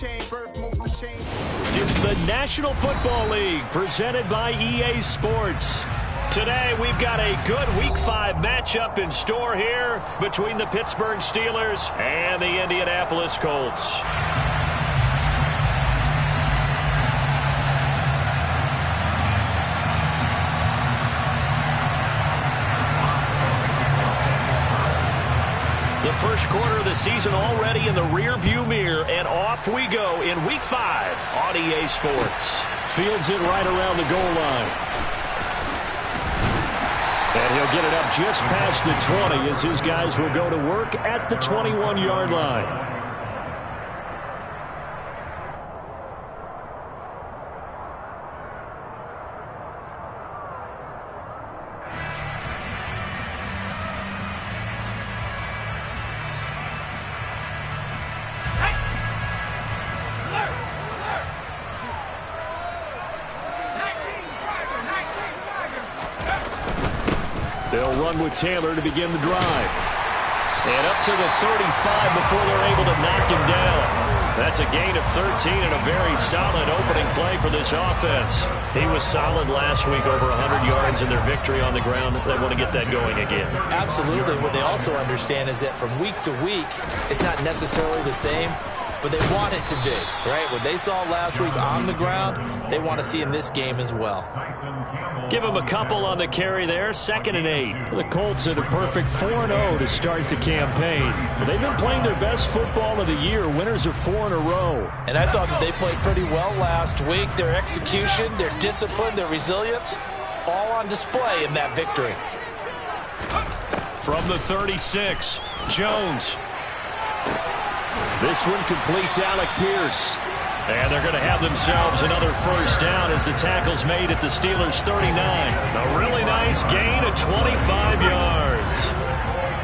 It's the National Football League presented by EA Sports. Today we've got a good Week 5 matchup in store here between the Pittsburgh Steelers and the Indianapolis Colts. The first quarter of the season already in the rear-view mirror, and off we go in Week 5 on EA Sports. Fields it right around the goal line. And he'll get it up just past the 20 as his guys will go to work at the 21-yard line. They'll run with Taylor to begin the drive. And up to the 35 before they're able to knock him down. That's a gain of 13 and a very solid opening play for this offense. He was solid last week, over 100 yards in their victory on the ground. They want to get that going again. Absolutely. What they also understand is that from week to week, it's not necessarily the same, but they want it to be, right? What they saw last week on the ground, they want to see in this game as well. Give him a couple on the carry there, 2nd and 8. The Colts had a perfect 4-0 to start the campaign. They've been playing their best football of the year, winners of 4 in a row. And I thought that they played pretty well last week. Their execution, their discipline, their resilience, all on display in that victory. From the 36, Jones. This one completes Alec Pierce. And they're going to have themselves another first down as the tackle's made at the Steelers' 39. A really nice gain of 25 yards.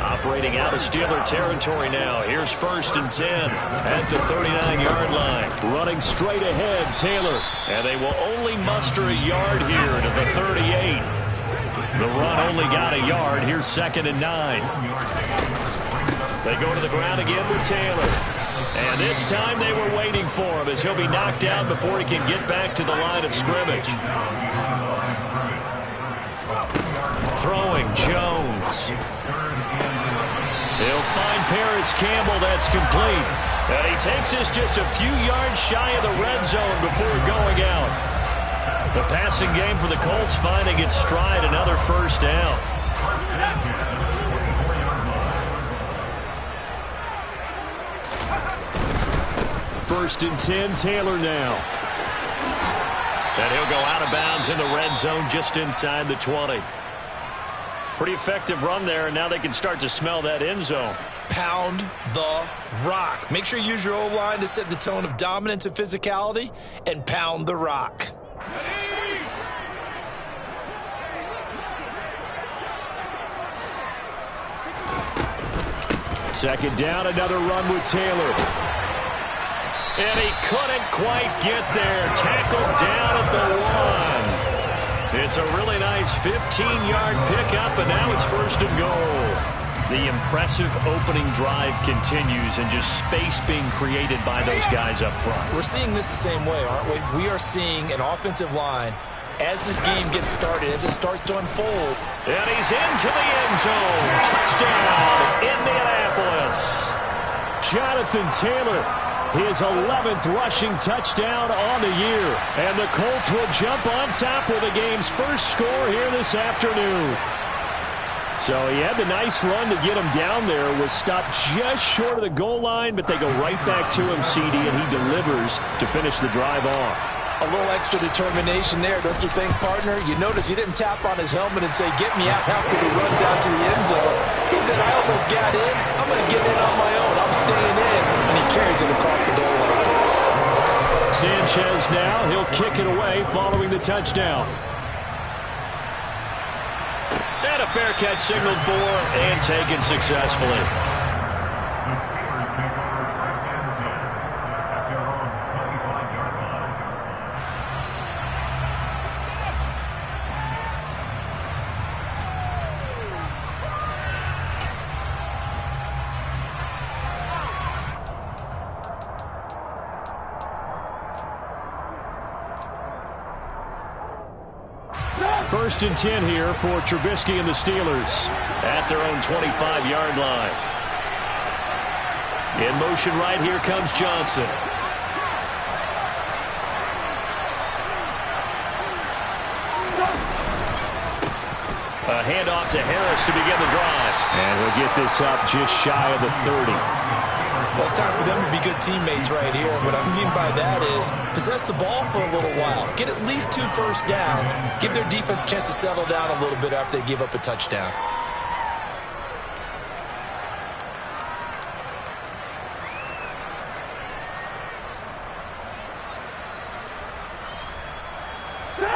Operating out of Steeler territory now. Here's 1st and 10 at the 39-yard line. Running straight ahead, Taylor. And they will only muster a yard here to the 38. The run only got a yard. Here's 2nd and 9. They go to the ground again with Taylor. And this time they were waiting for him as he'll be knocked down before he can get back to the line of scrimmage. Throwing Jones. He'll find Paris Campbell. That's complete. And he takes this just a few yards shy of the red zone before going out. The passing game for the Colts finding its stride, another first down. 1st and 10, Taylor now. And he'll go out of bounds in the red zone just inside the 20. Pretty effective run there, and now they can start to smell that end zone. Pound the rock. Make sure you use your O-line to set the tone of dominance and physicality, and pound the rock. Second down, another run with Taylor. And he couldn't quite get there. Tackled down at the 1. It's a really nice 15-yard pickup, and now it's 1st and goal. The impressive opening drive continues, and just space being created by those guys up front. We're seeing this the same way, aren't we? We are seeing an offensive line, as this game gets started, as it starts to unfold. And he's into the end zone. Touchdown, Indianapolis. Jonathan Taylor, his 11th rushing touchdown on the year. And the Colts will jump on top with the game's first score here this afternoon. So he had the nice run to get him down there. Was stopped just short of the goal line, but they go right back to him, CD, and he delivers to finish the drive off. A little extra determination there, don't you think, partner? You notice he didn't tap on his helmet and say, get me out after the run down to the end zone. He said, I almost got in. I'm going to get in on my own. I'm staying in. And he carries it across the goal line. Sanchez now. He'll kick it away following the touchdown. And a fair catch signaled for and taken successfully. First and 10 here for Trubisky and the Steelers at their own 25-yard line. In motion right, here comes Johnson. A handoff to Harris to begin the drive. And he'll get this up just shy of the 30. Well, it's time for them to be good teammates right here. And what I mean by that is possess the ball for a little while. Get at least 2 first downs. Give their defense a chance to settle down a little bit after they give up a touchdown.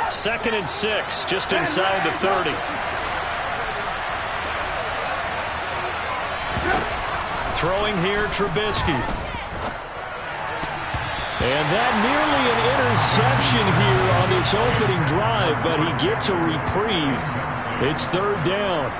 Second and 6, just inside the 30. Throwing here, Trubisky. And that nearly an interception here on this opening drive, but he gets a reprieve. It's third down.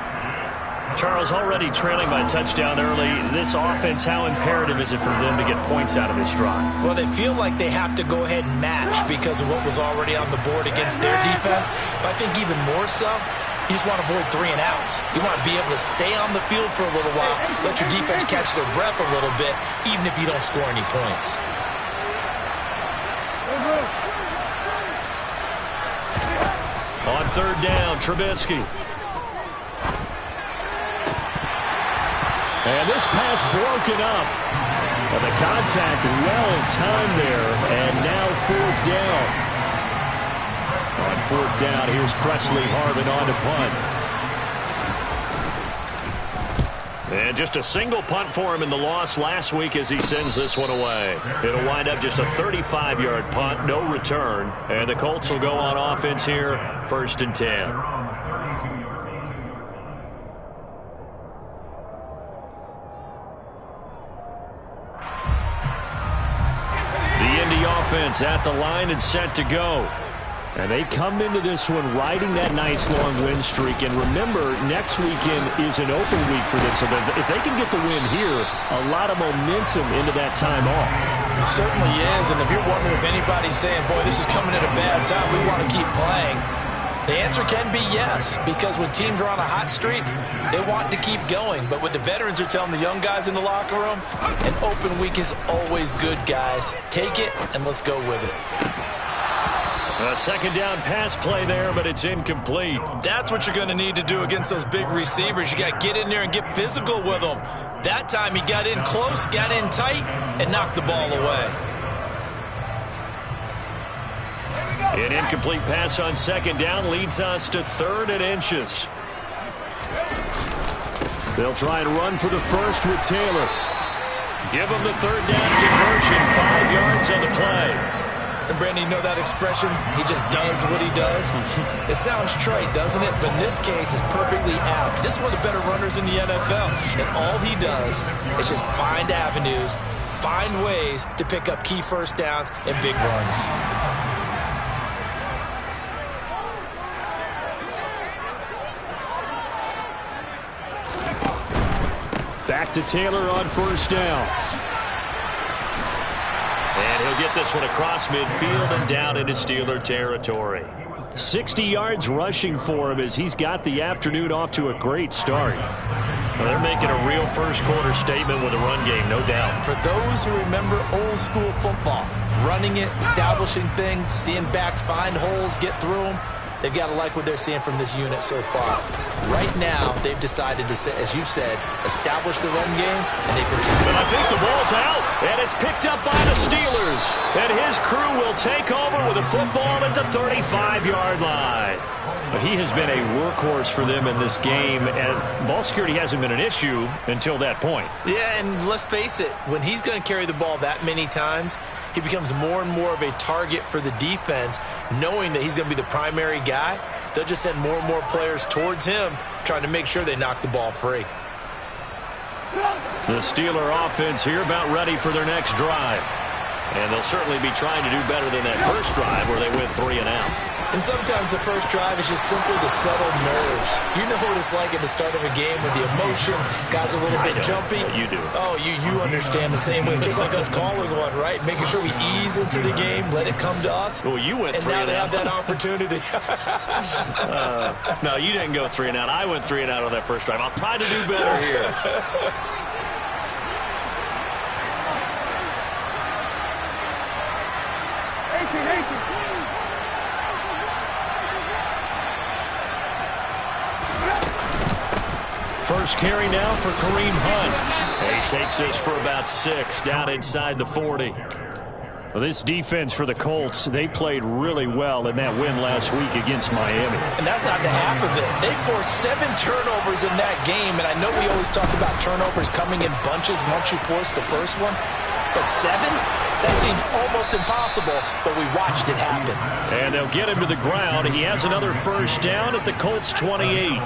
Charles, already trailing by touchdown early. This offense, how imperative is it for them to get points out of this drive? Well, they feel like they have to go ahead and match because of what was already on the board against their defense. But I think even more so, you just want to avoid 3 and outs. You want to be able to stay on the field for a little while, let your defense catch their breath a little bit, even if you don't score any points. On third down, Trubisky. And this pass broken up. And the contact well-timed there. And now fourth down. On fourth down, here's Presley Harvin on to punt. And just a single punt for him in the loss last week as he sends this one away. It'll wind up just a 35-yard punt, no return. And the Colts will go on offense here, first and 10. Offense at the line and set to go. And they come into this one riding that nice long win streak. And remember, next weekend is an open week for them. So if they can get the win here, a lot of momentum into that time off. It certainly is. And if you're wondering if anybody's saying, boy, this is coming at a bad time, we want to keep playing, the answer can be yes, because when teams are on a hot streak, they want to keep going. But what the veterans are telling the young guys in the locker room, an open week is always good, guys. Take it, and let's go with it. A second down pass play there, but it's incomplete. That's what you're going to need to do against those big receivers. You got to get in there and get physical with them. That time he got in close, got in tight, and knocked the ball away. An incomplete pass on second down leads us to 3rd and inches. They'll try and run for the first with Taylor. Give him the third down conversion, 5 yards on the play. And Brandon, you know that expression? He just does what he does. It sounds trite, doesn't it? But in this case, it's perfectly apt. This is one of the better runners in the NFL. And all he does is just find avenues, find ways to pick up key first downs and big runs. Back to Taylor on first down. And he'll get this one across midfield and down into Steeler territory. 60 yards rushing for him as he's got the afternoon off to a great start. Well, they're making a real first-quarter statement with a run game, no doubt. For those who remember old-school football, running it, establishing things, seeing backs find holes, get through them, they've got to like what they're seeing from this unit so far. Right now, they've decided to, as you said, establish the run game, and they've been successful. But I think the ball's out, and it's picked up by the Steelers. And his crew will take over with a football at the 35-yard line. But he has been a workhorse for them in this game, and ball security hasn't been an issue until that point. Yeah, and let's face it, when he's going to carry the ball that many times, he becomes more and more of a target for the defense, knowing that he's going to be the primary guy. They'll just send more and more players towards him, trying to make sure they knock the ball free. The Steeler offense here about ready for their next drive. And they'll certainly be trying to do better than that first drive where they went 3 and out. And sometimes the first drive is just simply to settle nerves. You know what it's like at the start of a game with the emotion, guys a little bit jumpy. You do. Oh, you understand the same way. Just like us calling one, right? Making sure we ease into the game, let it come to us. Well, you went and 3 now and they out. have that opportunity. No, you didn't go 3 and out. I went 3 and out on that first drive. I'll try to do better here. First carry now for Kareem Hunt. He takes this for about 6 down inside the 40. Well, this defense for the Colts, they played really well in that win last week against Miami. And that's not the half of it. They forced 7 turnovers in that game, and I know we always talk about turnovers coming in bunches once you force the first one, but 7? That seems almost impossible, but we watched it happen. And they'll get him to the ground. He has another first down at the Colts 28.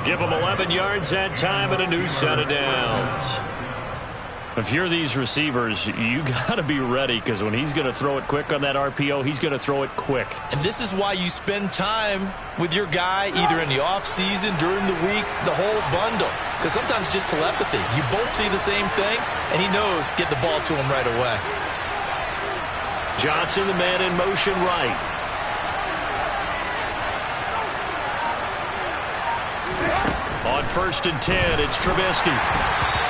Give him 11 yards that time and a new set of downs. If you're these receivers, you got to be ready, because when he's going to throw it quick on that RPO, he's going to throw it quick. And this is why you spend time with your guy either in the offseason, during the week, the whole bundle. Because sometimes just telepathy. You both see the same thing, and he knows get the ball to him right away. Johnson, the man in motion right. On 1st and 10, it's Trubisky.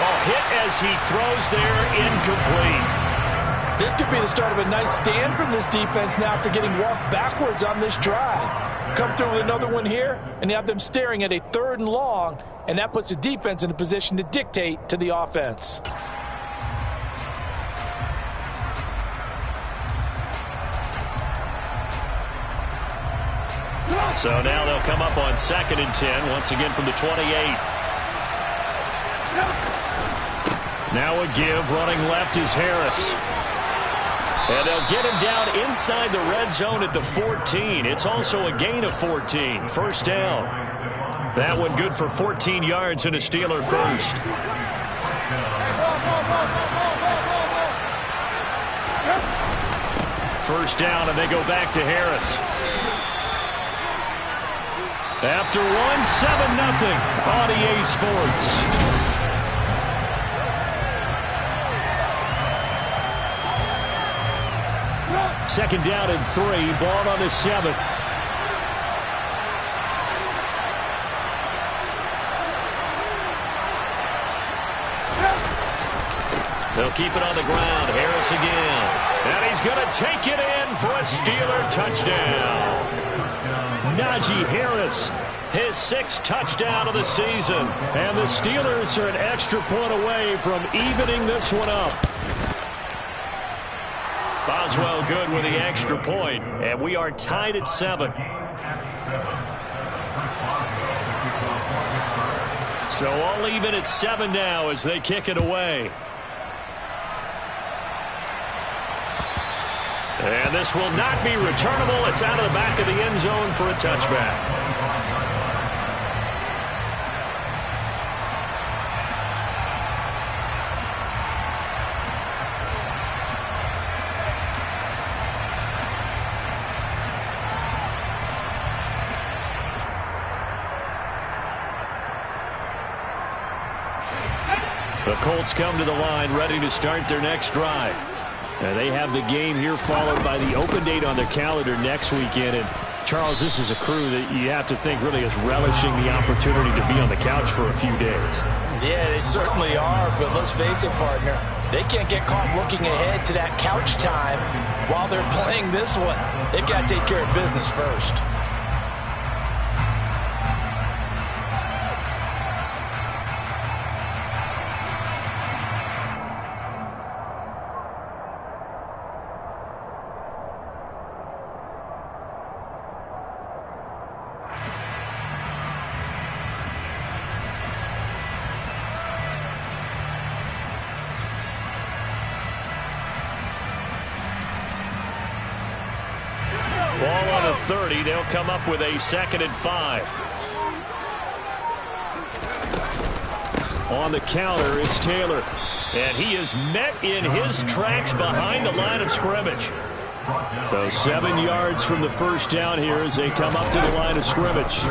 Oh, hit as he throws there, incomplete. This could be the start of a nice stand from this defense now after getting walked backwards on this drive. Come through with another one here, and you have them staring at a 3rd and long, and that puts the defense in a position to dictate to the offense. So now they'll come up on 2nd and 10, once again from the 28. Now a give, running left is Harris. And they'll get him down inside the red zone at the 14. It's also a gain of 14. First down. That one good for 14 yards and a Steeler first. First down, and they go back to Harris. After 1, 7-0 on EA Sports. Second down and 3, ball on the 7. They'll keep it on the ground. Harris again. And he's going to take it in for a Steeler touchdown. Najee Harris, his 6th touchdown of the season. And the Steelers are an extra point away from evening this one up. Boswell good with the extra point, and we are tied at 7. So all even at 7 now as they kick it away. And this will not be returnable. It's out of the back of the end zone for a touchback. The Colts come to the line ready to start their next drive. And they have the game here followed by the open date on their calendar next weekend. And Charles, this is a crew that you have to think really is relishing the opportunity to be on the couch for a few days. Yeah, they certainly are, but let's face it, partner. They can't get caught looking ahead to that couch time while they're playing this one. They've got to take care of business first. Ball on the 30. They'll come up with a 2nd and 5. On the counter, it's Taylor. And he is met in his tracks behind the line of scrimmage. So 7 yards from the first down here as they come up to the line of scrimmage.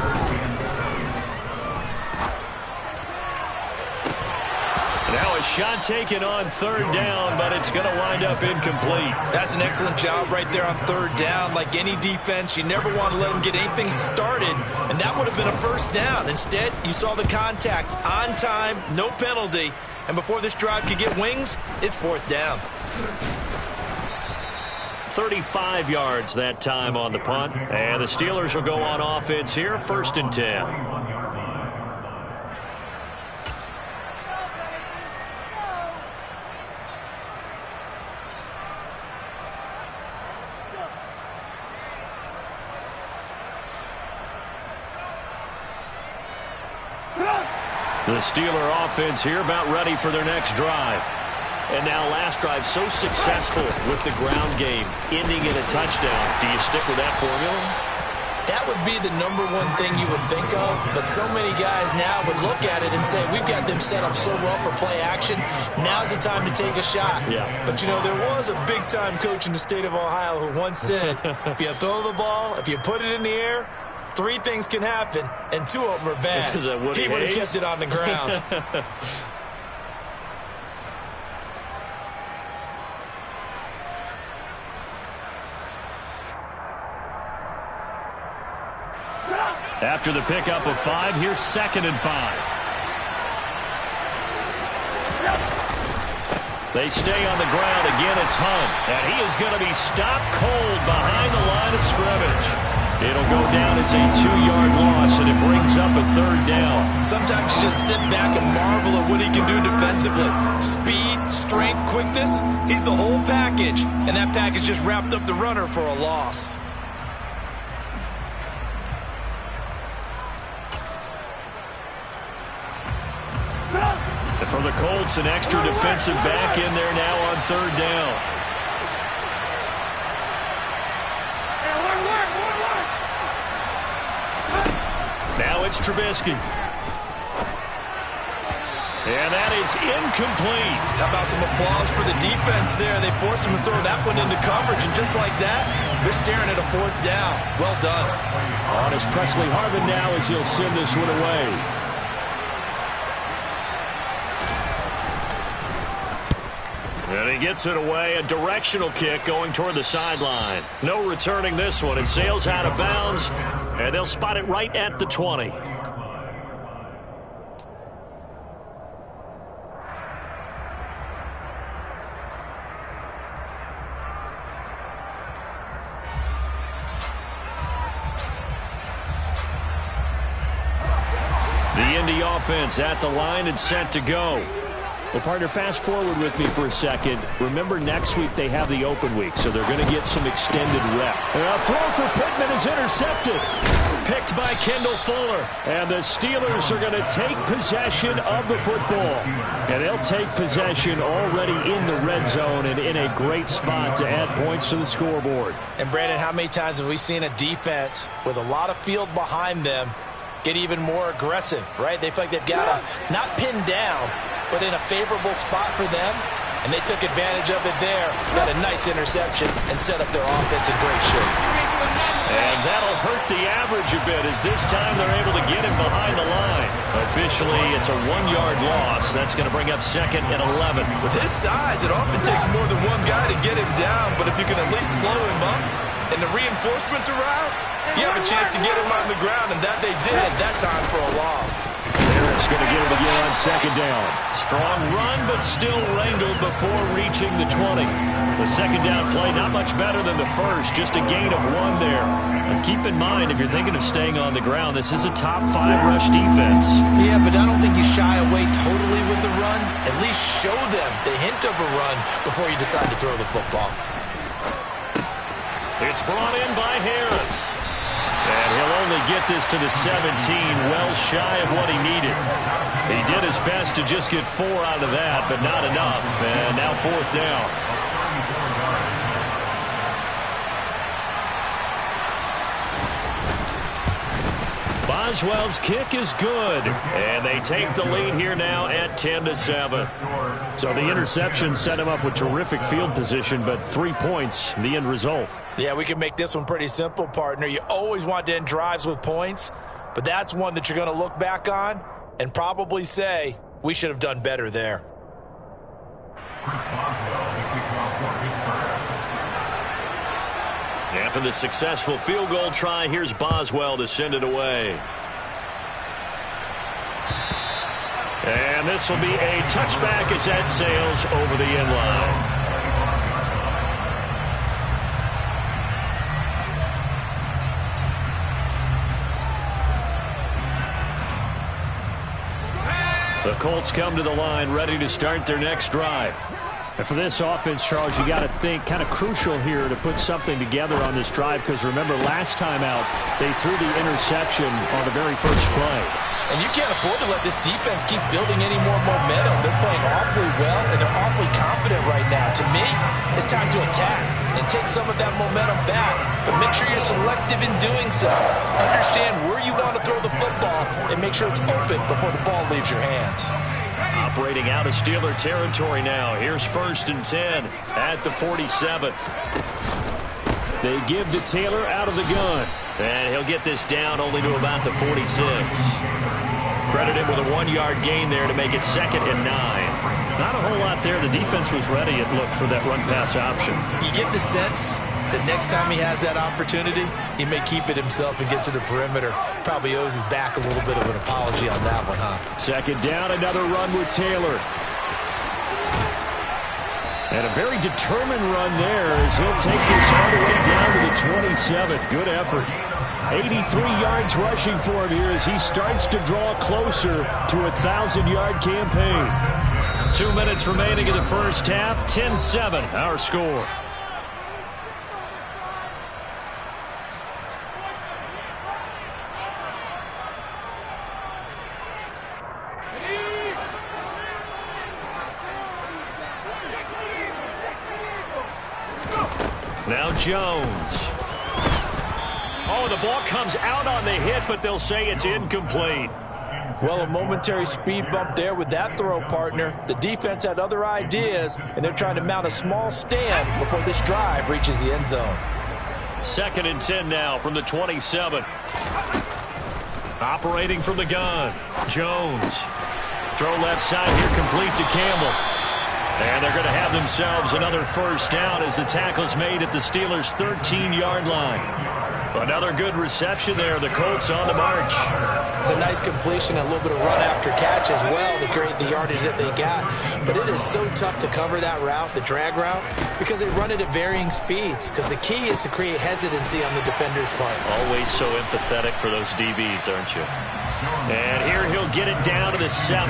Now a shot taken on third down, but it's going to wind up incomplete. That's an excellent job right there on third down. Like any defense, you never want to let them get anything started, and that would have been a first down. Instead, you saw the contact on time, no penalty, and before this drive could get wings, it's fourth down. 35 yards that time on the punt, and the Steelers will go on offense here, 1st and 10. The Steeler offense here about ready for their next drive. And now last drive so successful with the ground game, ending in a touchdown. Do you stick with that formula? That would be the number one thing you would think of, but so many guys now would look at it and say, we've got them set up so well for play action. Now's the time to take a shot. Yeah. But, you know, there was a big-time coach in the state of Ohio who once said, if you throw the ball, if you put it in the air, 3 things can happen, and 2 of them are bad. He would have kept it on the ground. After the pickup of 5, here's 2nd and 5. They stay on the ground. Again, it's Hunt. And he is going to be stopped cold behind the line of scrimmage. It'll go down as a 2-yard loss, and it brings up a 3rd down. Sometimes you just sit back and marvel at what he can do defensively. Speed, strength, quickness, he's the whole package. And that package just wrapped up the runner for a loss. For the Colts, an extra defensive back in there now on 3rd down. Now it's Trubisky. And that is incomplete. How about some applause for the defense there? They forced him to throw that one into coverage, and just like that, they're staring at a 4th down. Well done. On is Presley Harvin now as he'll send this one away. And he gets it away, a directional kick going toward the sideline. No returning this one. It sails out of bounds, and they'll spot it right at the 20. The Indy offense at the line and set to go. Well, partner, fast forward with me for a second. Remember, next week they have the open week, so they're going to get some extended rep. A throw for Pittman is intercepted. Picked by Kendall Fuller. And the Steelers are going to take possession of the football. And they'll take possession already in the red zone and in a great spot to add points to the scoreboard. And, Brandon, how many times have we seen a defense with a lot of field behind them get even more aggressive, right? They feel like they've got them not pinned down, but in a favorable spot for them, and they took advantage of it there. Got a nice interception and set up their offense in great shape. And that'll hurt the average a bit as this time they're able to get him behind the line. Officially, it's a 1-yard loss. That's going to bring up 2nd and 11. With his size, it often takes more than one guy to get him down, but if you can at least slow him up and the reinforcements arrive, you have a chance to get him on the ground, and that they did that time for a loss. Harris going to get it again on 2nd down. Strong run, but still wrangled before reaching the 20. The 2nd down play, not much better than the first, just a gain of 1 there. And keep in mind, if you're thinking of staying on the ground, this is a top 5 rush defense. Yeah, but I don't think you shy away totally with the run. At least show them the hint of a run before you decide to throw the football. It's brought in by Harris. And he'll only get this to the 17, well shy of what he needed. He did his best to just get 4 out of that, but not enough. And now 4th down. Boswell's kick is good. And they take the lead here now at 10-7. So the interception set him up with terrific field position, but 3 points, the end result. Yeah, we can make this one pretty simple, partner. You always want to end drives with points, but that's one that you're going to look back on and probably say, we should have done better there. After the successful field goal try, here's Boswell to send it away. And this will be a touchback as that sails over the end line. The Colts come to the line ready to start their next drive. And for this offense, Charles, you got to think kind of crucial here to put something together on this drive, because remember last time out they threw the interception on the very first play. And you can't afford to let this defense keep building any more momentum. They're playing awfully well, and they're awfully confident right now. To me, it's time to attack and take some of that momentum back. But make sure you're selective in doing so. Understand where you want to throw the football and make sure it's open before the ball leaves your hands. Operating out of Steeler territory now. Here's 1st and 10 at the 47. They give to Taylor out of the gun. And he'll get this down only to about the 46. Credited with a 1-yard gain there to make it 2nd and 9. Not a whole lot there. The defense was ready, it looked, for that run-pass option. You get the sense that next time he has that opportunity, he may keep it himself and get to the perimeter. Probably owes his back a little bit of an apology on that one, huh? 2nd down, another run with Taylor. And a very determined run there as he'll take this all the way down to the 27. Good effort. 83 yards rushing for him here as he starts to draw closer to a 1,000-yard campaign. 2 minutes remaining in the first half. 10-7, our score. Now Jones. Oh, the ball comes out on the hit, but they'll say it's incomplete. Well, a momentary speed bump there with that throw, partner. The defense had other ideas, and they're trying to mount a small stand before this drive reaches the end zone. 2nd and 10 now from the 27. Operating from the gun. Jones. Throw left side here, complete to Campbell. And they're going to have themselves another 1st down as the tackle's made at the Steelers' 13-yard line. Another good reception there. The Colts on the march. It's a nice completion, a little bit of run after catch as well to create the yardage that they got. But it is so tough to cover that route, the drag route, because they run it at varying speeds. Because the key is to create hesitancy on the defender's part. Always so empathetic for those DBs, aren't you? And here he'll get it down to the 7.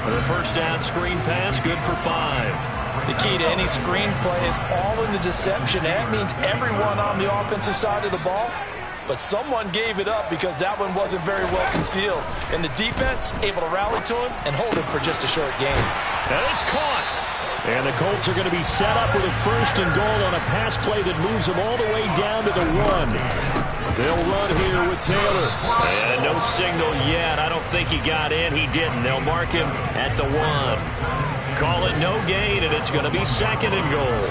The 1st down screen pass, good for 5. The key to any screen play is all in the deception. That means everyone on the offensive side of the ball, but someone gave it up because that one wasn't very well concealed. And the defense able to rally to him and hold him for just a short gain. And it's caught. And the Colts are going to be set up with a 1st and goal on a pass play that moves them all the way down to the 1. They'll run here with Taylor. And no signal yet. I don't think he got in. He didn't. They'll mark him at the 1. Call it no gain, and it's going to be 2nd and goal.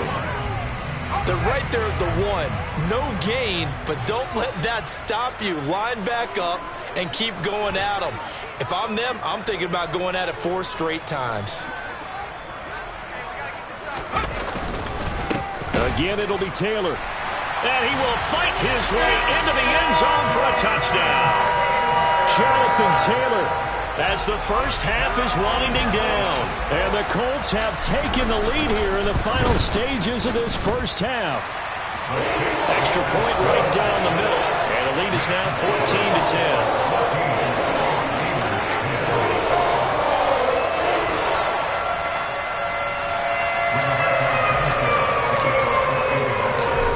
They're right there at the 1. No gain, but don't let that stop you. Line back up and keep going at them. If I'm them, I'm thinking about going at it 4 straight times. Again, it'll be Taylor. And he will fight his way into the end zone for a touchdown. Jonathan Taylor, as the first half is winding down. And the Colts have taken the lead here in the final stages of this first half. Extra point right down the middle. And the lead is now 14-10.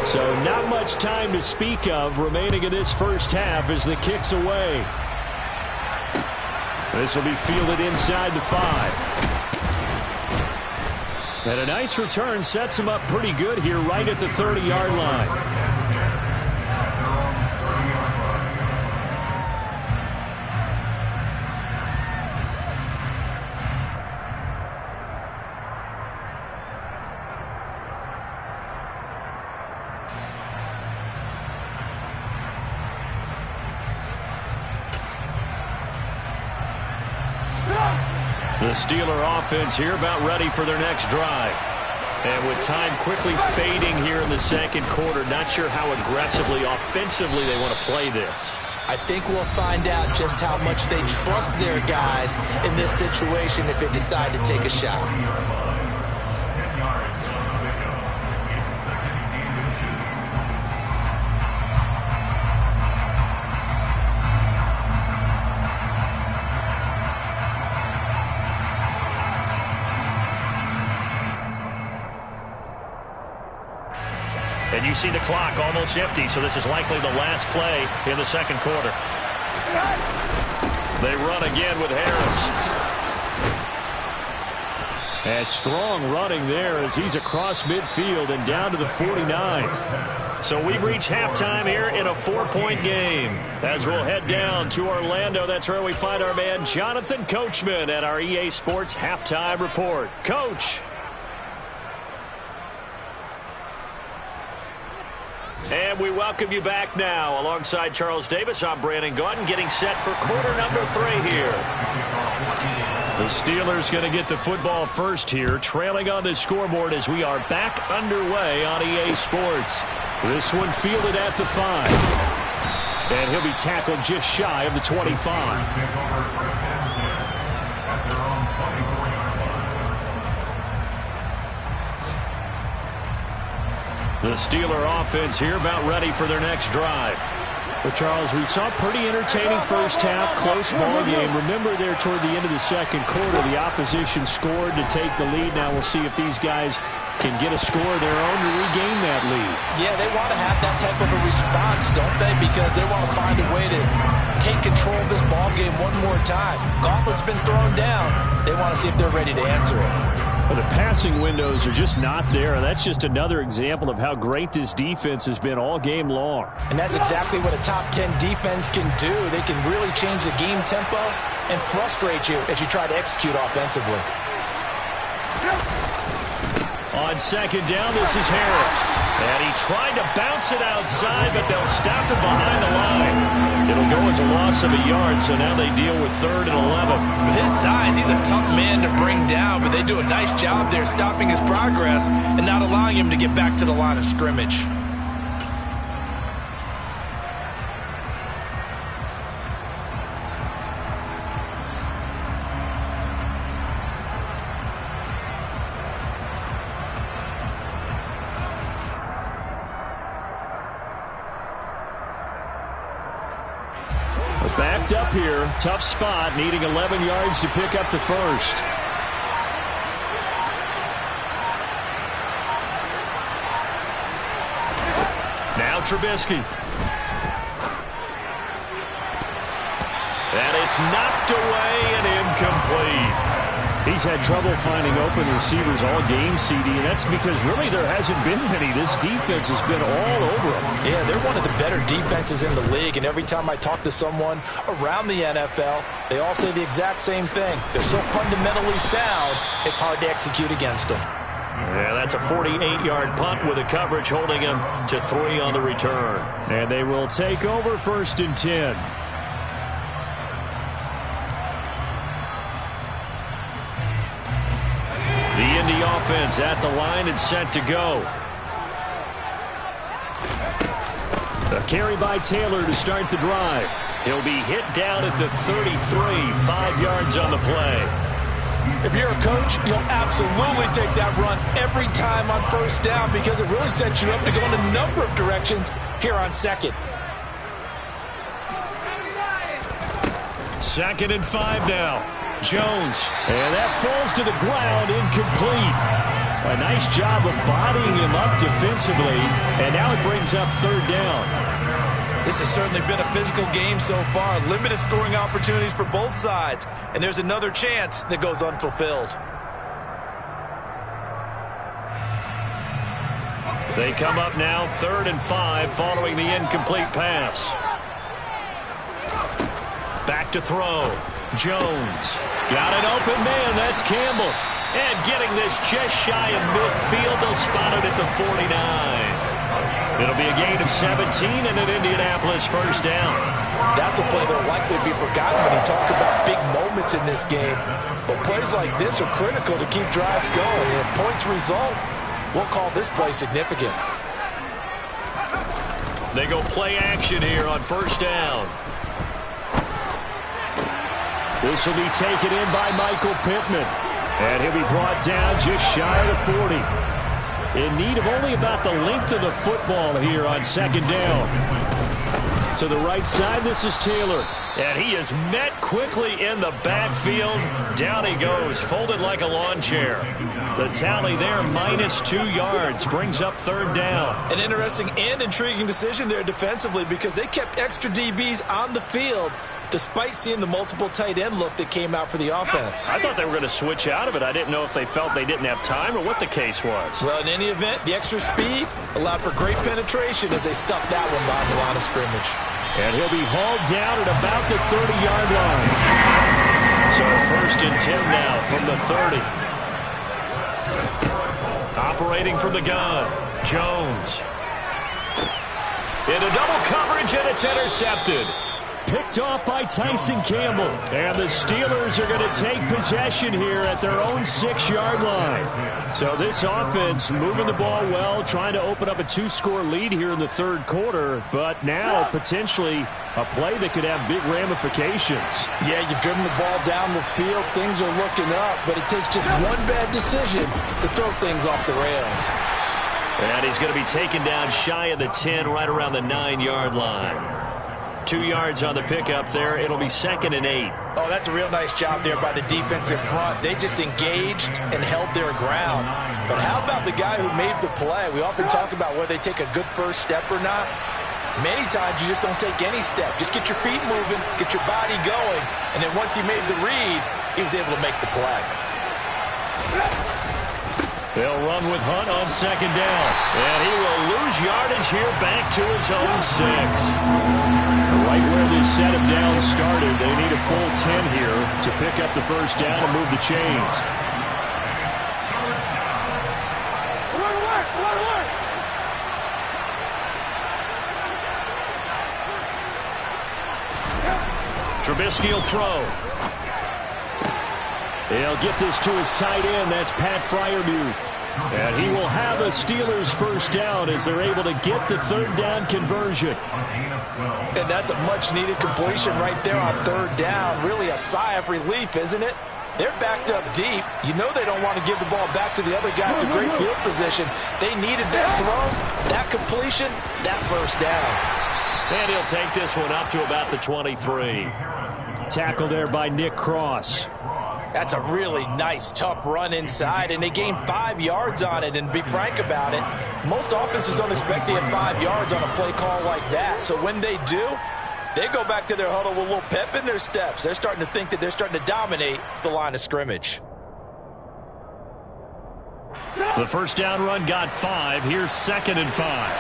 So not much time to speak of remaining in this first half as the kick's away. This will be fielded inside the 5. And a nice return sets him up pretty good here right at the 30-yard line. The Steeler offense here about ready for their next drive. And with time quickly fading here in the second quarter, not sure how aggressively, offensively they want to play this. I think we'll find out just how much they trust their guys in this situation if they decide to take a shot. And you see the clock almost empty, so this is likely the last play in the second quarter. They run again with Harris. And strong running there as he's across midfield and down to the 49. So we've reached halftime here in a 4-point game. As we'll head down to Orlando, that's where we find our man Jonathan Coachman at our EA Sports Halftime Report. Coach. And we welcome you back now. Alongside Charles Davis, I'm Brandon Gaudin, getting set for quarter number 3 here. The Steelers going to get the football first here, trailing on the scoreboard as we are back underway on EA Sports. This one fielded at the 5. And he'll be tackled just shy of the 25. The Steeler offense here about ready for their next drive. Well, Charles, we saw a pretty entertaining first half, close ball game. Remember there toward the end of the second quarter, the opposition scored to take the lead. Now we'll see if these guys can get a score of their own to regain that lead. Yeah, they want to have that type of a response, don't they? Because they want to find a way to take control of this ball game one more time. Gauntlet's been thrown down. They want to see if they're ready to answer it. Well, the passing windows are just not there. That's just another example of how great this defense has been all game long. And that's exactly what a top 10 defense can do. They can really change the game tempo and frustrate you as you try to execute offensively. On second down, this is Harris. And he tried to bounce it outside, but they'll stop him behind the line. It'll go as a loss of a yard, so now they deal with 3rd and 11. With his size, he's a tough man to bring down, but they do a nice job there stopping his progress and not allowing him to get back to the line of scrimmage. Backed up here, tough spot, needing 11 yards to pick up the first. Now Trubisky. And it's knocked away and incomplete. He's had trouble finding open receivers all game, CD, and that's because really there hasn't been many. This defense has been all over them. Yeah, they're one of the better defenses in the league, and every time I talk to someone around the NFL, they all say the exact same thing. They're so fundamentally sound, it's hard to execute against them. Yeah, that's a 48-yard punt with a coverage holding him to 3 on the return. And they will take over 1st and 10. The Indy offense at the line and set to go. A carry by Taylor to start the drive. He'll be hit down at the 33, 5 yards on the play. If you're a coach, you'll absolutely take that run every time on 1st down because it really sets you up to go in a number of directions here on 2nd. 2nd and 5 now. Jones, and that falls to the ground, incomplete. A nice job of bodying him up defensively, and now it brings up 3rd down. This has certainly been a physical game so far. Limited scoring opportunities for both sides, and there's another chance that goes unfulfilled. They come up now 3rd and 5 following the incomplete pass. Back to throw. Jones. Got an open man. That's Campbell. And getting this just shy of midfield. They'll spot it at the 49. It'll be a gain of 17 and an Indianapolis first down. That's a play that will likely be forgotten when you talk about big moments in this game. But plays like this are critical to keep drives going. And if points result, we'll call this play significant. They go play action here on first down. This will be taken in by Michael Pittman. And he'll be brought down just shy of the 40. In need of only about the length of the football here on second down. To the right side, this is Taylor. And he is met quickly in the backfield. Down he goes, folded like a lawn chair. The tally there, -2 yards, brings up third down. An interesting and intriguing decision there defensively because they kept extra DBs on the field despite seeing the multiple tight end look that came out for the offense. I thought they were going to switch out of it. I didn't know if they felt they didn't have time or what the case was. Well, in any event, the extra speed allowed for great penetration as they stuffed that one behind the line of scrimmage. And he'll be hauled down at about the 30-yard line. So first and 10 now from the 30. Operating from the gun, Jones. Into double coverage, and it's intercepted. Picked off by Tyson Campbell. And the Steelers are going to take possession here at their own 6-yard line. So this offense moving the ball well, trying to open up a 2-score lead here in the third quarter. But now potentially a play that could have big ramifications. Yeah, you've driven the ball down the field. Things are looking up, but it takes just one bad decision to throw things off the rails. And he's going to be taken down shy of the 10, right around the 9-yard line. 2 yards on the pickup there. It'll be 2nd and 8. Oh, that's a real nice job there by the defense in front. They just engaged and held their ground. But how about the guy who made the play? We often talk about whether they take a good first step or not. Many times you just don't take any step. Just get your feet moving, get your body going, and then once he made the read, he was able to make the play. They'll run with Hunt on second down. And he will lose yardage here back to his own 6. Right where this set of downs started, they need a full 10 here to pick up the first down and move the chains. Trubisky will throw. He'll get this to his tight end. That's Pat Freiermuth. And he will have a Steelers first down as they're able to get the third down conversion. And that's a much-needed completion right there on third down. Really a sigh of relief, isn't it? They're backed up deep. You know they don't want to give the ball back to the other guy. It's a great field position. They needed that throw, that completion, that first down. And he'll take this one up to about the 23. Tackled there by Nick Cross. That's a really nice, tough run inside, and they gained 5 yards on it. And to be frank about it, most offenses don't expect to get 5 yards on a play call like that. So when they do, they go back to their huddle with a little pep in their steps. They're starting to think that they're starting to dominate the line of scrimmage. The first down run got 5. Here's 2nd and 5.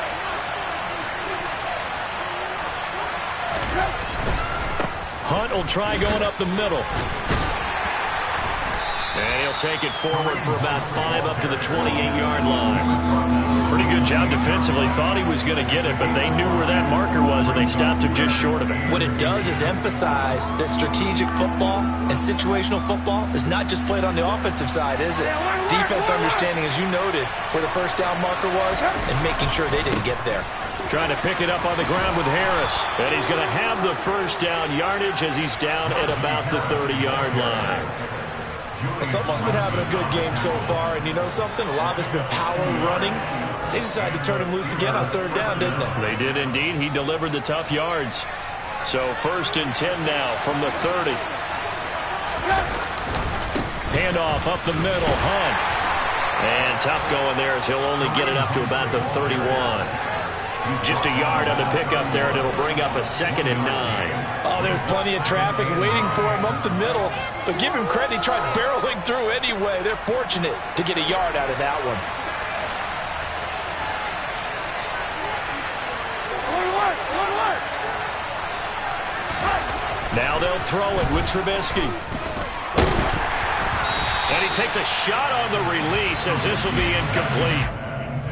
Hunt will try going up the middle. And he'll take it forward for about 5 up to the 28-yard line. Pretty good job defensively. Thought he was going to get it, but they knew where that marker was, and they stopped him just short of it. What it does is emphasize that strategic football and situational football is not just played on the offensive side, is it? Defense understanding, as you noted, where the first down marker was and making sure they didn't get there. Trying to pick it up on the ground with Harris. And he's going to have the first down yardage as he's down at about the 30-yard line. Someone's been having a good game so far, and you know something? A lot of it's been power running. They decided to turn him loose again on third down, didn't they? They did indeed. He delivered the tough yards. So 1st and 10 now from the 30. Handoff up the middle, Hunt. And tough going there as he'll only get it up to about the 31. Just a yard on the pickup there, and it'll bring up a 2nd and 9. Oh, there's plenty of traffic waiting for him up the middle. But give him credit, he tried barreling through anyway. They're fortunate to get a yard out of that one. Now they'll throw it with Trubisky. And he takes a shot on the release as this will be incomplete.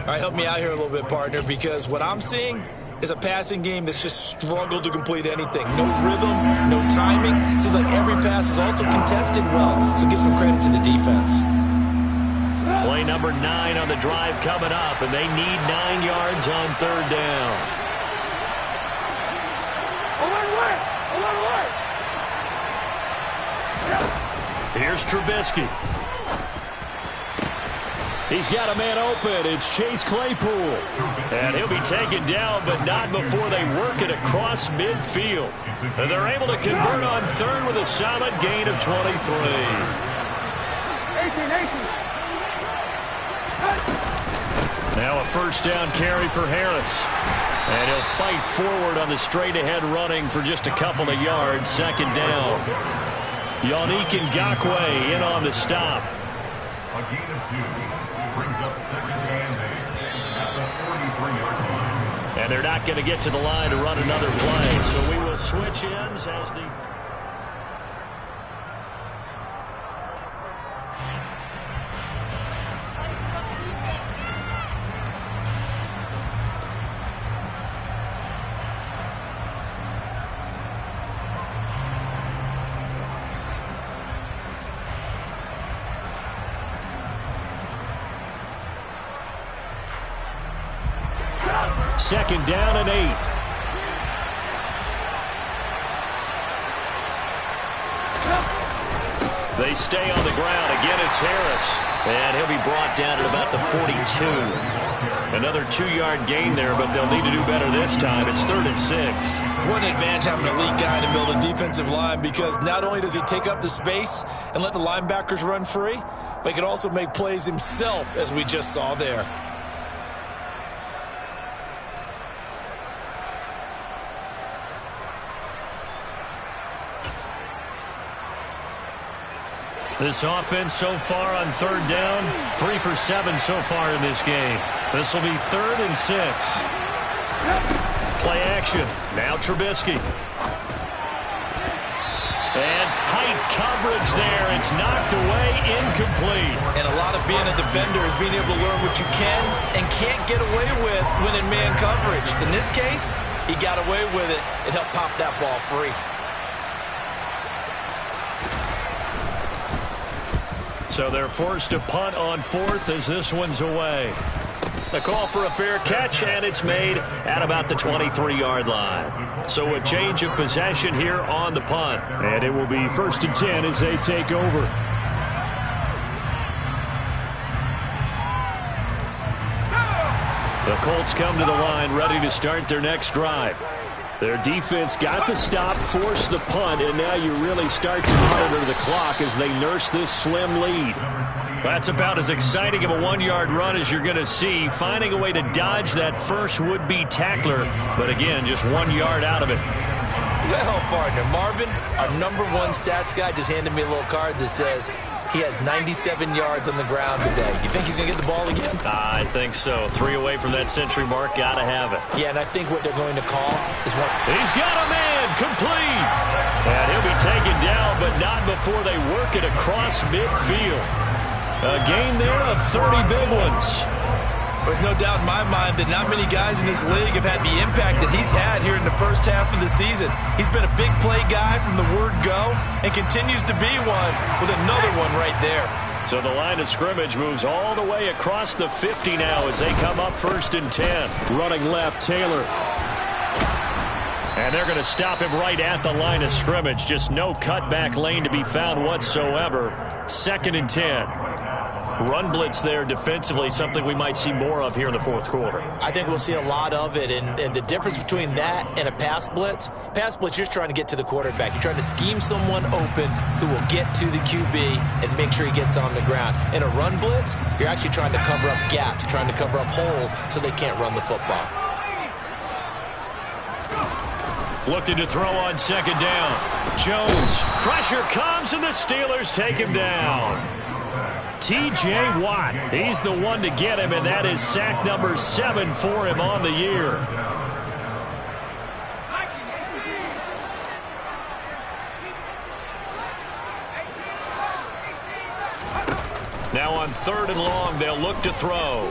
All right, help me out here a little bit, partner, because what I'm seeing is a passing game that's just struggled to complete anything. No rhythm, no timing. Seems like every pass is also contested well, so give some credit to the defense. Play number 9 on the drive coming up, and they need 9 yards on 3rd down. Here's Trubisky. He's got a man open. It's Chase Claypool. And he'll be taken down, but not before they work it across midfield. And they're able to convert on 3rd with a solid gain of 23. Now a 1st down carry for Harris. And he'll fight forward on the straight-ahead running for just a couple of yards. 2nd down. Yannick Ngakoue in on the stop. A gain of 2 brings up 2nd and 8 at the 43-yard line. And they're not going to get to the line to run another play, so we will switch ends as the... Second down and 8. They stay on the ground. Again, it's Harris. And he'll be brought down at about the 42. Another 2-yard gain there, but they'll need to do better this time. It's 3rd and 6. What an advantage having an elite guy in the middle of the defensive line, because not only does he take up the space and let the linebackers run free, but he can also make plays himself, as we just saw there. This offense so far on 3rd down, 3 for 7 so far in this game. This will be 3rd and 6. Play action. Now Trubisky. And tight coverage there. It's knocked away, incomplete. And a lot of being a defender is being able to learn what you can and can't get away with when in man coverage. In this case, he got away with it and helped pop that ball free. So they're forced to punt on 4th as this one's away. The call for a fair catch, and it's made at about the 23-yard line. So a change of possession here on the punt. And it will be 1st and 10 as they take over. The Colts come to the line ready to start their next drive. Their defense got the stop, forced the punt, and now you really start to monitor the clock as they nurse this slim lead. That's about as exciting of a 1-yard run as you're going to see, finding a way to dodge that first would-be tackler, but again, just 1 yard out of it. Well, partner, Marvin, our #1 stats guy, just handed me a little card that says he has 97 yards on the ground today. You think he's going to get the ball again? I think so. 3 away from that century mark. Got to have it. Yeah, and I think what they're going to call is one. He's got a man. Complete. And he'll be taken down, but not before they work it across midfield. A gain there of 30 big ones. There's no doubt in my mind that not many guys in this league have had the impact that he's had here in the first half of the season. He's been a big play guy from the word go and continues to be one with another one right there. So the line of scrimmage moves all the way across the 50 now as they come up 1st and 10. Running left, Taylor. And they're going to stop him right at the line of scrimmage. Just no cutback lane to be found whatsoever. 2nd and 10. Run blitz there defensively, something we might see more of here in the 4th quarter. I think we'll see a lot of it, and the difference between that and a pass blitz, you're just trying to get to the quarterback. You're trying to scheme someone open who will get to the QB and make sure he gets on the ground. In a run blitz, you're actually trying to cover up gaps, trying to cover up holes so they can't run the football. Looking to throw on 2nd down. Jones. Pressure comes, and the Steelers take him down. T.J. Watt, he's the one to get him, and that is sack number 7 for him on the year. Now on 3rd and long, they'll look to throw.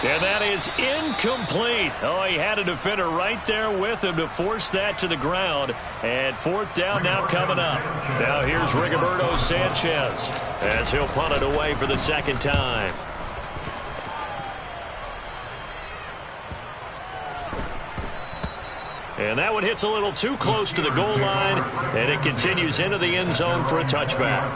And that is incomplete. Oh, he had a defender right there with him to force that to the ground. And fourth down now coming up. Now here's Rigoberto Sanchez as he'll punt it away for the second time. And that one hits a little too close to the goal line, and it continues into the end zone for a touchback.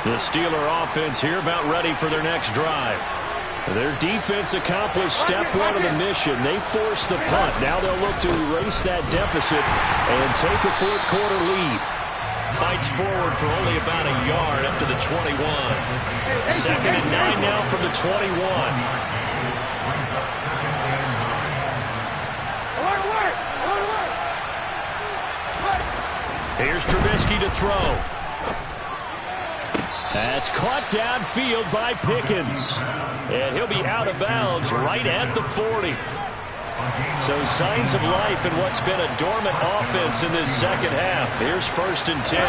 The Steeler offense here about ready for their next drive. Their defense accomplished step one of the mission. They forced the punt. Now they'll look to erase that deficit and take a fourth quarter lead. Fights forward for only about a yard up to the 21. Second and 9 now from the 21. Here's Trubisky to throw. That's caught downfield by Pickens. And he'll be out of bounds right at the 40. So signs of life in what's been a dormant offense in this second half. Here's first and 10.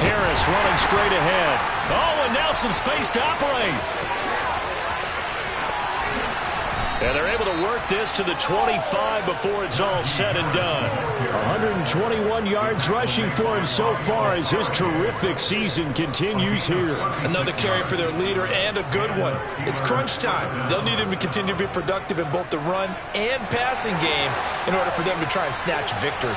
Harris running straight ahead. Oh, and now some space to operate. And they're able to work this to the 25 before it's all said and done. 121 yards rushing for him so far as his terrific season continues here. Another carry for their leader and a good one. It's crunch time. They'll need him to continue to be productive in both the run and passing game in order for them to try and snatch victory.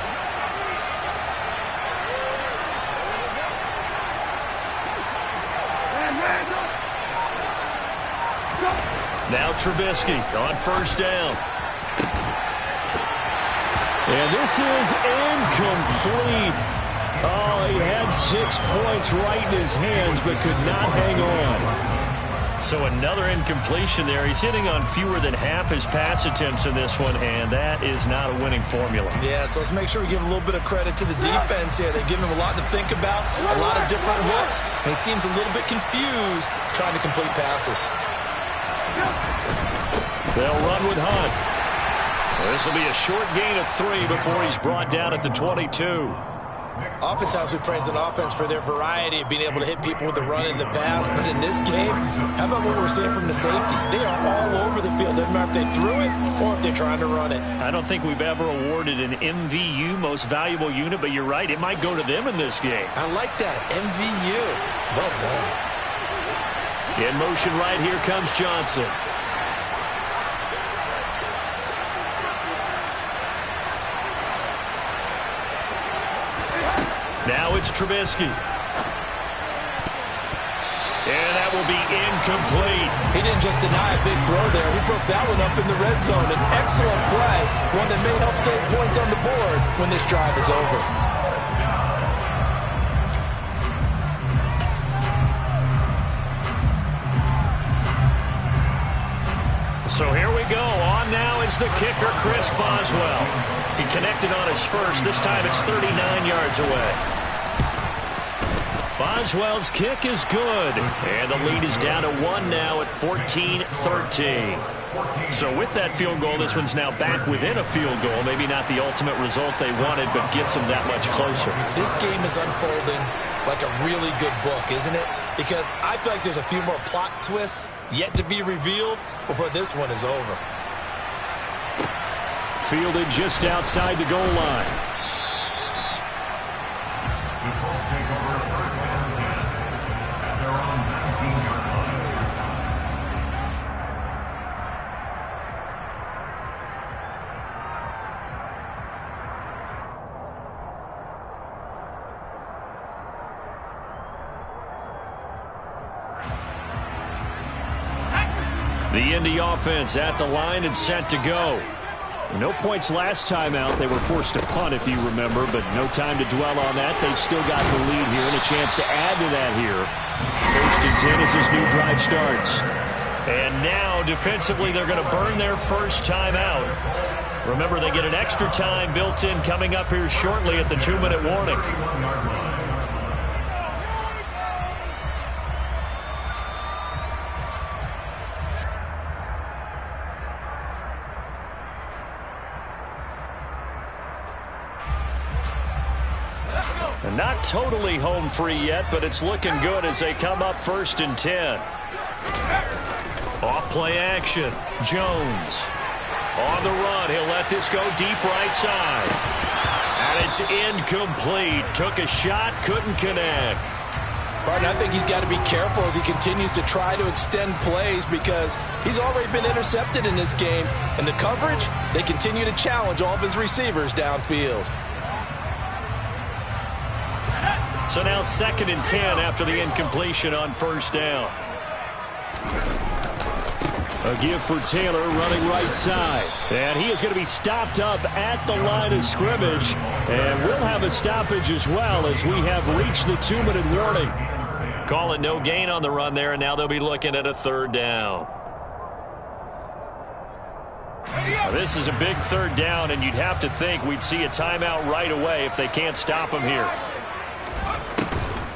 Now Trubisky on first down. And this is incomplete. Oh, he had 6 points right in his hands but could not hang on. So another incompletion there. He's hitting on fewer than half his pass attempts in this one, and that is not a winning formula. Yeah, so let's make sure we give a little bit of credit to the defense here. They've given him a lot to think about, a lot of different looks, and he seems a little bit confused trying to complete passes. They'll run with Hunt. This will be a short gain of 3 before he's brought down at the 22. Oftentimes we praise an offense for their variety of being able to hit people with the run and the pass, but in this game, how about what we're seeing from the safeties? They are all over the field. Doesn't matter if they threw it or if they're trying to run it. I don't think we've ever awarded an MVU, most valuable unit, but you're right, it might go to them in this game. I like that, MVU. Well done. In motion right here comes Johnson. Now it's Trubisky. And that will be incomplete. He didn't just deny a big throw there. He broke that one up in the red zone. An excellent play. One that may help save points on the board when this drive is over. So here we go. On now is the kicker, Chris Boswell. He connected on his first. This time it's 39 yards away. Boswell's kick is good. And the lead is down to 1 now at 14-13. So with that field goal, this one's now back within a field goal. Maybe not the ultimate result they wanted, but gets them that much closer. This game is unfolding like a really good book, isn't it? Because I feel like there's a few more plot twists yet to be revealed before this one is over. Fielded just outside the goal line. The Indy offense at the line and set to go. No points last time out. They were forced to punt, if you remember, but no time to dwell on that. They've still got the lead here and a chance to add to that here. First and 10 as this new drive starts. And now, defensively, they're going to burn their first time out. Remember, they get an extra time built in coming up here shortly at the 2-minute warning. And not totally home free yet, but it's looking good as they come up 1st and 10. Off play action. Jones. On the run. He'll let this go deep right side. And it's incomplete. Took a shot, couldn't connect. Partner, I think he's got to be careful as he continues to try to extend plays because he's already been intercepted in this game. And the coverage, they continue to challenge all of his receivers downfield. So now 2nd and 10 after the incompletion on 1st down. A give for Taylor running right side. And he is going to be stopped up at the line of scrimmage. And we'll have a stoppage as well as we have reached the 2-minute warning. Call it no gain on the run there, and now they'll be looking at a 3rd down. Now, this is a big 3rd down, and you'd have to think we'd see a timeout right away if they can't stop him here.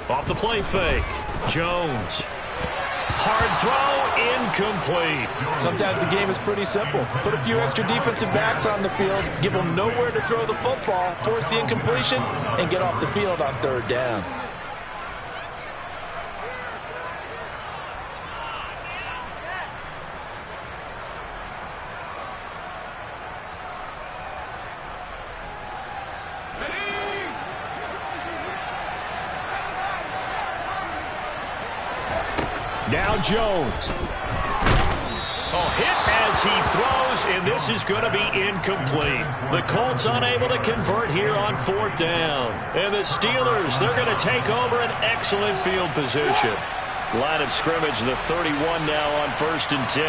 Off the play fake. Jones. Hard throw, incomplete. Sometimes the game is pretty simple. Put a few extra defensive backs on the field, give them nowhere to throw the football, force the incompletion, and get off the field on 3rd down. Now Jones. Oh, hit as he throws, and this is going to be incomplete. The Colts unable to convert here on 4th down. And the Steelers, they're going to take over an excellent field position. Line of scrimmage, the 31 now on 1st and 10.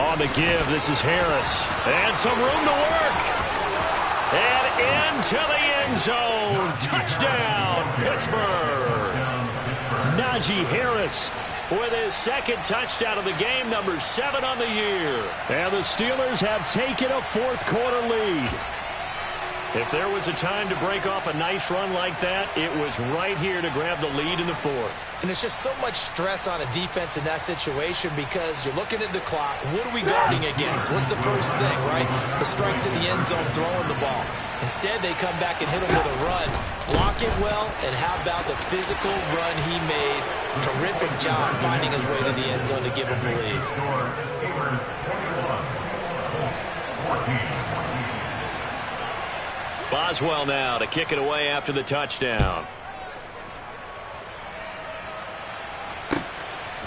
On the give, this is Harris. And some room to work. And into the end zone. Touchdown, Pittsburgh. Najee Harris with his 2nd touchdown of the game, number 7 on the year. And the Steelers have taken a 4th quarter lead. If there was a time to break off a nice run like that, it was right here to grab the lead in the 4th. And it's just so much stress on a defense in that situation because you're looking at the clock. What are we guarding against? What's the first thing, right? The strike to the end zone, throwing the ball. Instead, they come back and hit him with a run. Block it well, and how about the physical run he made? Terrific job finding his way to the end zone to give him the lead. Boswell now to kick it away after the touchdown.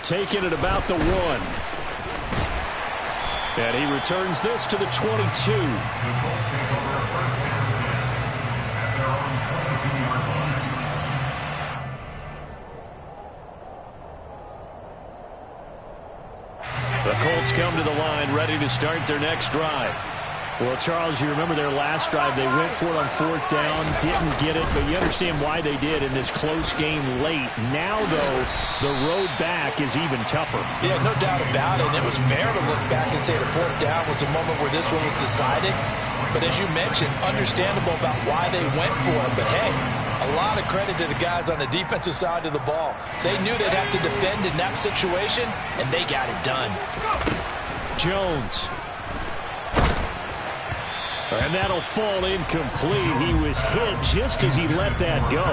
Taking it about the 1. And he returns this to the 22. The Colts come to the line ready to start their next drive. Well, Charles, you remember their last drive. They went for it on 4th down, didn't get it, but you understand why they did in this close game late. Now, though, the road back is even tougher. Yeah, no doubt about it. And it was fair to look back and say the 4th down was the moment where this one was decided. But as you mentioned, understandable about why they went for it. But, hey, a lot of credit to the guys on the defensive side of the ball. They knew they'd have to defend in that situation, and they got it done. Jones. And that'll fall incomplete. He was hit just as he let that go.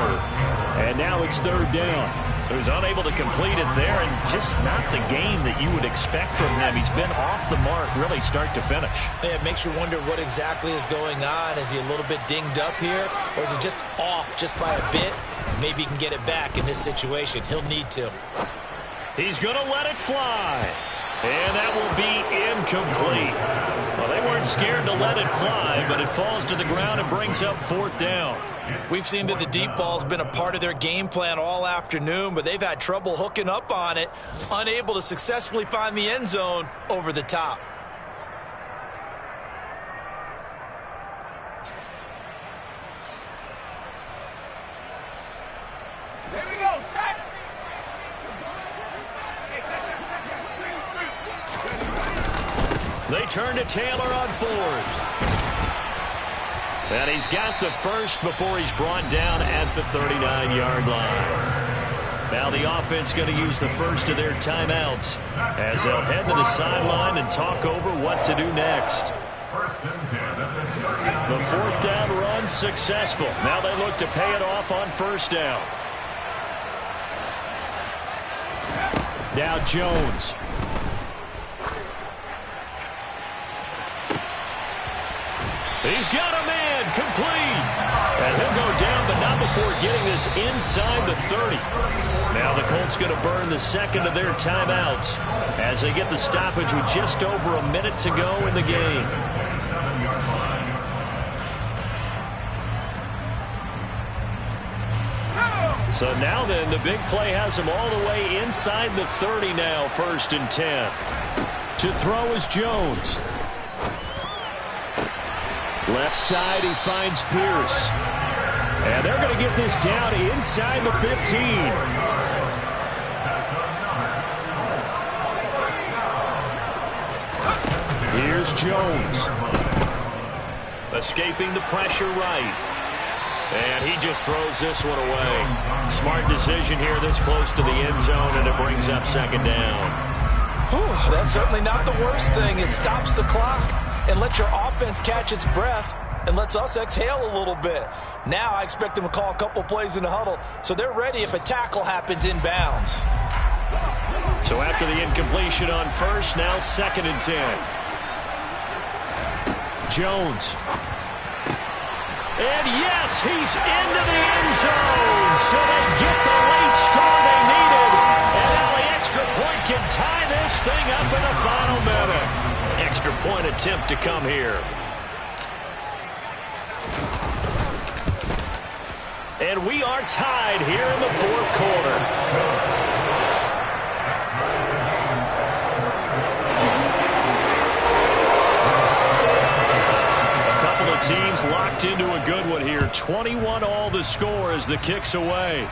And now it's 3rd down. So he's unable to complete it there, and just not the game that you would expect from him. He's been off the mark really start to finish. Yeah, it makes you wonder what exactly is going on. Is he a little bit dinged up here, or is he just off just by a bit? Maybe he can get it back in this situation. He'll need to. He's going to let it fly. And that will be incomplete. Well, they weren't scared to let it fly, but it falls to the ground and brings up 4th down. We've seen that the deep ball's been a part of their game plan all afternoon, but they've had trouble hooking up on it, unable to successfully find the end zone over the top. Here we go, set! They turn to Taylor on 4th. And he's got the first before he's brought down at the 39-yard line. Now the offense going to use the first of their timeouts as they'll head to the sideline and talk over what to do next. The 4th down run unsuccessful. Now they look to pay it off on first down. Now Jones. He's got a man, complete. And he'll go down, but not before getting this inside the 30. Now the Colts going to burn the second of their timeouts as they get the stoppage with just over a minute to go in the game. So now then, the big play has him all the way inside the 30 now, 1st and 10. To throw is Jones. Left side, he finds Pierce. And they're going to get this down inside the 15. Here's Jones. Escaping the pressure right. And he just throws this one away. Smart decision here this close to the end zone, and it brings up 2nd down. Whew, that's certainly not the worst thing. It stops the clock and lets your offense catch its breath and lets us exhale a little bit. Now I expect them to call a couple plays in the huddle so they're ready if a tackle happens inbounds. So after the incompletion on first, now 2nd and 10. Jones. And yes, he's into the end zone. So they get the late score they needed. And now the extra point can tie this thing up in the final minute. Extra point attempt to come here. And we are tied here in the 4th quarter. Teams locked into a good one here. 21-all the score as the kick's away.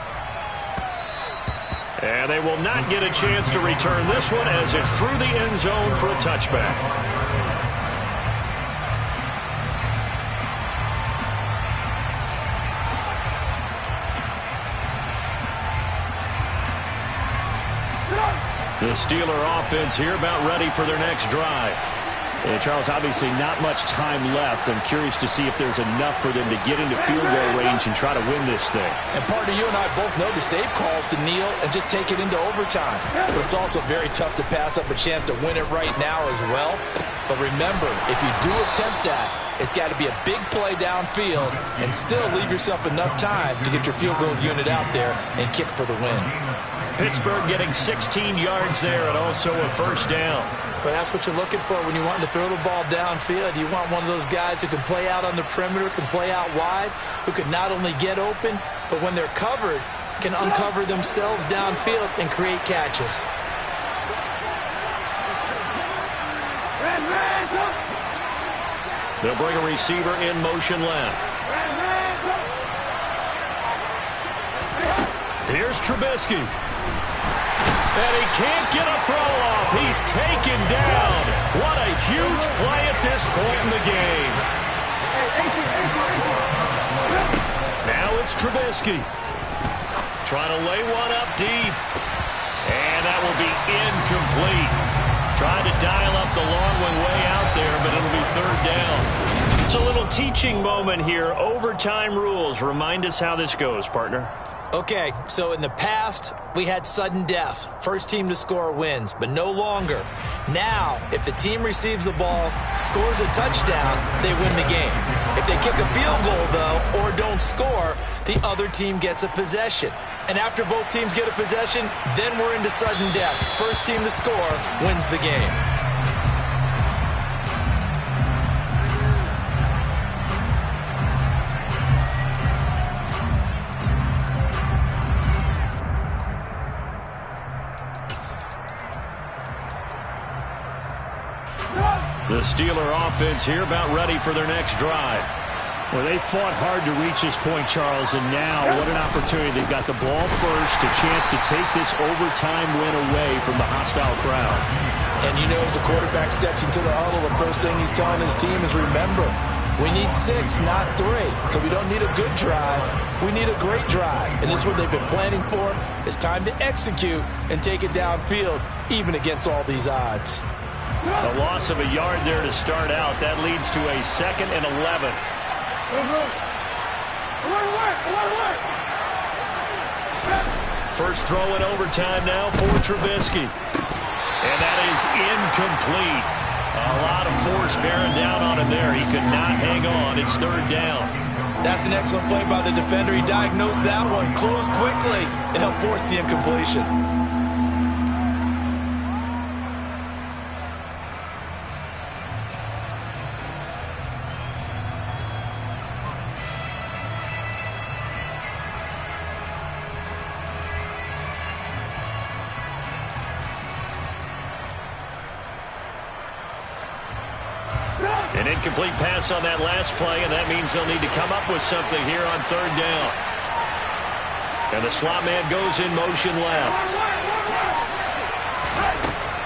And they will not get a chance to return this one as it's through the end zone for a touchback. The Steeler offense here about ready for their next drive. And Charles, obviously not much time left. I'm curious to see if there's enough for them to get into field goal range and try to win this thing. And partner, you and I both know the safe calls to kneel and just take it into overtime. But it's also very tough to pass up a chance to win it right now as well. But remember, if you do attempt that, it's got to be a big play downfield and still leave yourself enough time to get your field goal unit out there and kick for the win. Pittsburgh getting 16 yards there and also a 1st down. But that's what you're looking for when you want to throw the ball downfield. You want one of those guys who can play out on the perimeter, can play out wide, who can not only get open, but when they're covered, can uncover themselves downfield and create catches. They'll bring a receiver in motion left. Here's Trubisky. And he can't get a throw off. He's taken down. What a huge play at this point in the game. Now it's Trubisky. Trying to lay one up deep. And that will be incomplete. Trying to dial up the long one way out there, but it'll be 3rd down. It's a little teaching moment here. Overtime rules. Remind us how this goes, partner. Okay, so in the past, we had sudden death. First team to score wins, but no longer. Now, if the team receives the ball, scores a touchdown, they win the game. If they kick a field goal, though, or don't score, the other team gets a possession. And after both teams get a possession, then we're into sudden death. First team to score wins the game. The Steeler offense here about ready for their next drive. Well, they fought hard to reach this point, Charles, and now what an opportunity. They've got the ball first, a chance to take this overtime win away from the hostile crowd. And you know, as the quarterback steps into the huddle, the first thing he's telling his team is, remember, we need 6, not 3. So we don't need a good drive. We need a great drive. And this is what they've been planning for. It's time to execute and take it downfield, even against all these odds. A loss of a yard there to start out. That leads to a 2nd and 11. First throw in overtime now for Trubisky. And that is incomplete. A lot of force bearing down on him there. He could not hang on. It's third down. That's an excellent play by the defender. He diagnosed that one, closed quickly, and helped force the incompletion. An incomplete pass on that last play, and that means they'll need to come up with something here on third down. And the slot man goes in motion left.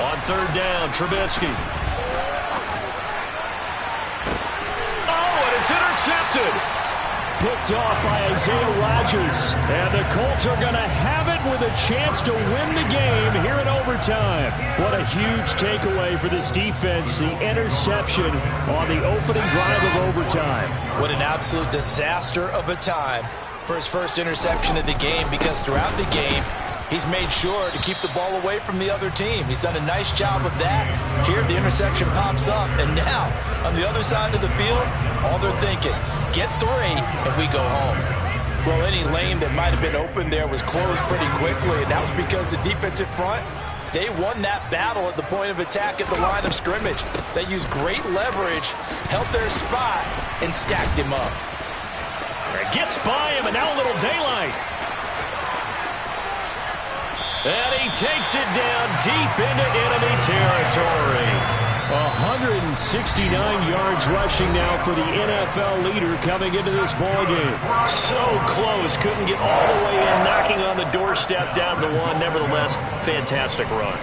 On third down, Trubisky. Oh, and it's intercepted. Picked off by Isaiah Rodgers. And the Colts are going to have it with a chance to win the game here in overtime. What a huge takeaway for this defense. The interception on the opening drive of overtime. What an absolute disaster of a time for his first interception of the game, because throughout the game, he's made sure to keep the ball away from the other team. He's done a nice job of that. Here, the interception pops up, and now, on the other side of the field, all they're thinking, get 3, and we go home. Well, any lane that might have been open there was closed pretty quickly, and that was because the defensive front, they won that battle at the point of attack at the line of scrimmage. They used great leverage, held their spot, and stacked him up. It gets by him, and now a little daylight. And he takes it down deep into enemy territory. 169 yards rushing now for the NFL leader coming into this ballgame. So close. Couldn't get all the way in, knocking on the doorstep down to 1. Nevertheless, fantastic run.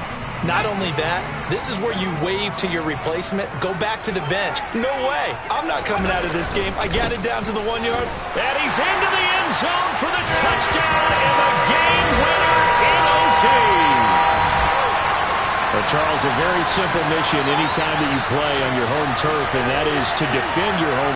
Not only that, this is where you wave to your replacement, go back to the bench. No way. I'm not coming out of this game. I got it down to the 1 yard. And he's into the end zone for the touchdown and the game winner in OT. Well, Charles, a very simple mission anytime that you play on your home turf, and that is to defend your home